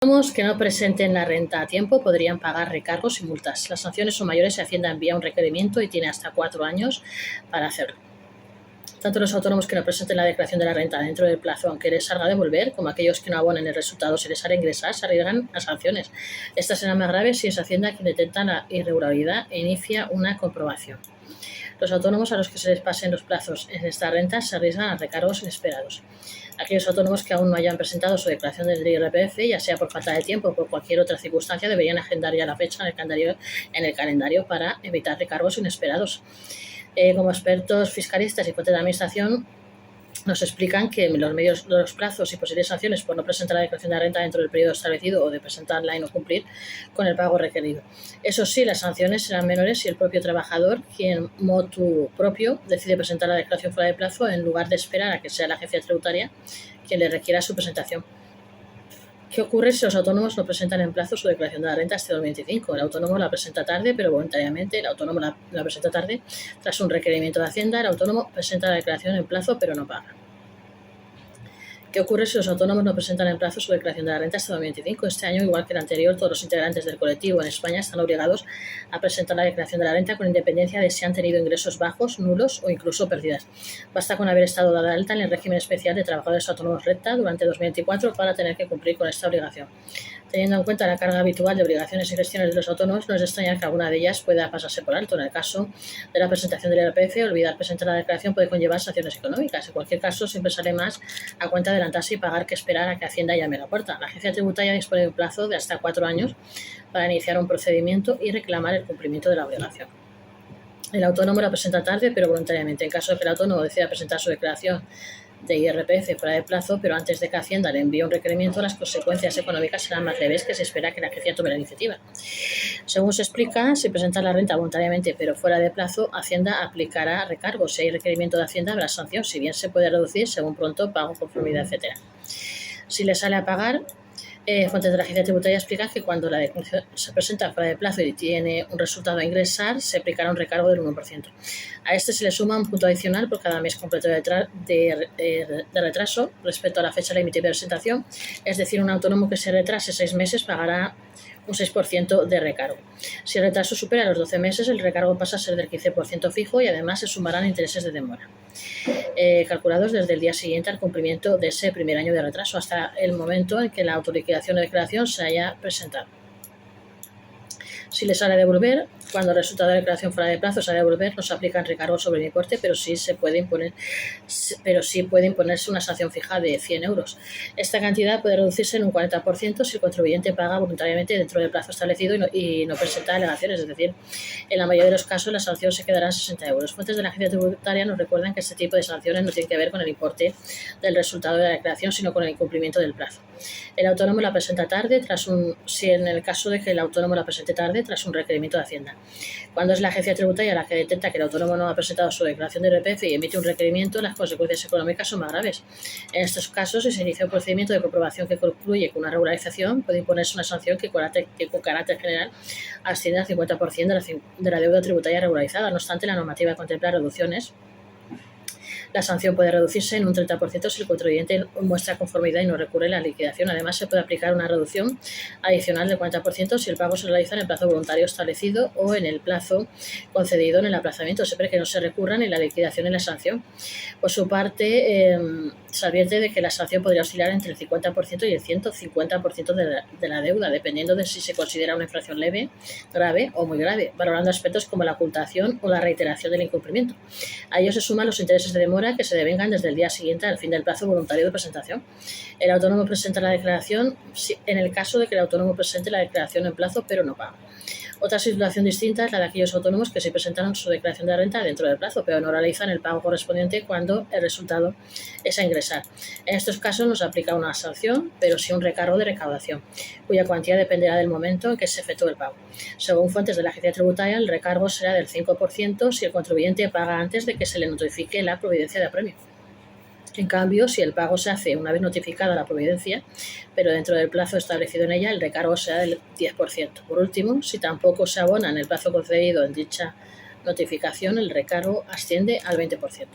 Autónomos que no presenten la renta a tiempo podrían pagar recargos y multas. Las sanciones son mayores si Hacienda envía un requerimiento y tiene hasta 4 años para hacerlo. Tanto los autónomos que no presenten la declaración de la renta dentro del plazo, aunque les salga a devolver, como aquellos que no abonen el resultado si les hará ingresar, se arriesgan a sanciones. Estas serán más graves si es Hacienda quien detecta la irregularidad e inicia una comprobación. Los autónomos a los que se les pasen los plazos en esta renta se arriesgan a recargos inesperados. Aquellos autónomos que aún no hayan presentado su declaración del IRPF, ya sea por falta de tiempo o por cualquier otra circunstancia, deberían agendar ya la fecha en el calendario para evitar recargos inesperados. Como expertos fiscalistas y fuentes de administración, nos explican que los plazos y posibles sanciones por no presentar la declaración de la renta dentro del periodo establecido o de presentarla y no cumplir con el pago requerido. Eso sí, las sanciones serán menores si el propio trabajador, quien motu propio, decide presentar la declaración fuera de plazo en lugar de esperar a que sea la agencia tributaria quien le requiera su presentación. ¿Qué ocurre si los autónomos no presentan en plazo su declaración de la renta este 2025? El autónomo la presenta tarde, pero voluntariamente. El autónomo la presenta tarde tras un requerimiento de Hacienda. El autónomo presenta la declaración en plazo, pero no paga. ¿Qué ocurre si los autónomos no presentan en plazo su declaración de la renta hasta 2025? Este año, igual que el anterior, todos los integrantes del colectivo en España están obligados a presentar la declaración de la renta con independencia de si han tenido ingresos bajos, nulos o incluso pérdidas. Basta con haber estado dada alta en el régimen especial de trabajadores autónomos RETA durante 2024 para tener que cumplir con esta obligación. Teniendo en cuenta la carga habitual de obligaciones y gestiones de los autónomos, no es de extrañar que alguna de ellas pueda pasarse por alto. En el caso de la presentación del IRPF, olvidar presentar la declaración puede conllevar sanciones económicas. En cualquier caso, siempre sale más a cuenta adelantarse y pagar que esperar a que Hacienda llame a la puerta. La agencia tributaria dispone de un plazo de hasta 4 años para iniciar un procedimiento y reclamar el cumplimiento de la obligación. El autónomo la presenta tarde, pero voluntariamente. En caso de que el autónomo decida presentar su declaración de IRPF fuera de plazo, pero antes de que Hacienda le envíe un requerimiento, las consecuencias económicas serán más leves que se espera que la agencia tome la iniciativa. Según se explica, si presenta la renta voluntariamente pero fuera de plazo, Hacienda aplicará recargos. Si hay requerimiento de Hacienda, habrá sanción, si bien se puede reducir según pronto, pago, conformidad, etc. Si le sale a pagar, fuentes de la agencia tributaria explican que cuando la declaración se presenta fuera de plazo y tiene un resultado a ingresar, se aplicará un recargo del 1%. A este se le suma un punto adicional por cada mes completo de retraso respecto a la fecha límite de presentación. Es decir, un autónomo que se retrase 6 meses pagará un 6% de recargo. Si el retraso supera los 12 meses, el recargo pasa a ser del 15% fijo y además se sumarán intereses de demora, calculados desde el día siguiente al cumplimiento de ese primer año de retraso hasta el momento en que la autoliquidación o declaración se haya presentado. Si le sale a devolver, cuando el resultado de la declaración fuera de plazo sale a devolver, no se aplican recargos sobre el importe, pero sí puede imponerse una sanción fija de 100 euros. Esta cantidad puede reducirse en un 40% si el contribuyente paga voluntariamente dentro del plazo establecido y no presenta alegaciones, es decir, en la mayoría de los casos la sanción se quedará en 60 euros. Fuentes de la agencia tributaria nos recuerdan que este tipo de sanciones no tienen que ver con el importe del resultado de la declaración, sino con el incumplimiento del plazo. El autónomo la presenta tarde, si en el caso de que el autónomo la presente tarde, tras un requerimiento de Hacienda. Cuando es la agencia tributaria la que detecta que el autónomo no ha presentado su declaración de IRPF y emite un requerimiento, las consecuencias económicas son más graves. En estos casos, si se inicia un procedimiento de comprobación que concluye con una regularización, puede imponerse una sanción que con carácter general asciende al 50% de la deuda tributaria regularizada. No obstante, la normativa contempla reducciones. La sanción puede reducirse en un 30% si el contribuyente muestra conformidad y no recurre a la liquidación. Además, se puede aplicar una reducción adicional del 40% si el pago se realiza en el plazo voluntario establecido o en el plazo concedido en el aplazamiento, siempre que no se recurra ni la liquidación ni la sanción. Por su parte, se advierte de que la sanción podría oscilar entre el 50% y el 150% de la deuda, dependiendo de si se considera una infracción leve, grave o muy grave, valorando aspectos como la ocultación o la reiteración del incumplimiento. A ello se suman los intereses de demora que se devengan desde el día siguiente al fin del plazo voluntario de presentación. El autónomo presenta la declaración en el caso de que el autónomo presente la declaración en plazo pero no paga. Otra situación distinta es la de aquellos autónomos que sí presentaron su declaración de renta dentro del plazo, pero no realizan el pago correspondiente cuando el resultado es a ingresar. En estos casos no se aplica una sanción, pero sí un recargo de recaudación, cuya cuantía dependerá del momento en que se efectúe el pago. Según fuentes de la agencia tributaria, el recargo será del 5% si el contribuyente paga antes de que se le notifique la providencia de apremio. En cambio, si el pago se hace una vez notificada la providencia, pero dentro del plazo establecido en ella, el recargo será del 10%. Por último, si tampoco se abona en el plazo concedido en dicha notificación, el recargo asciende al 20%.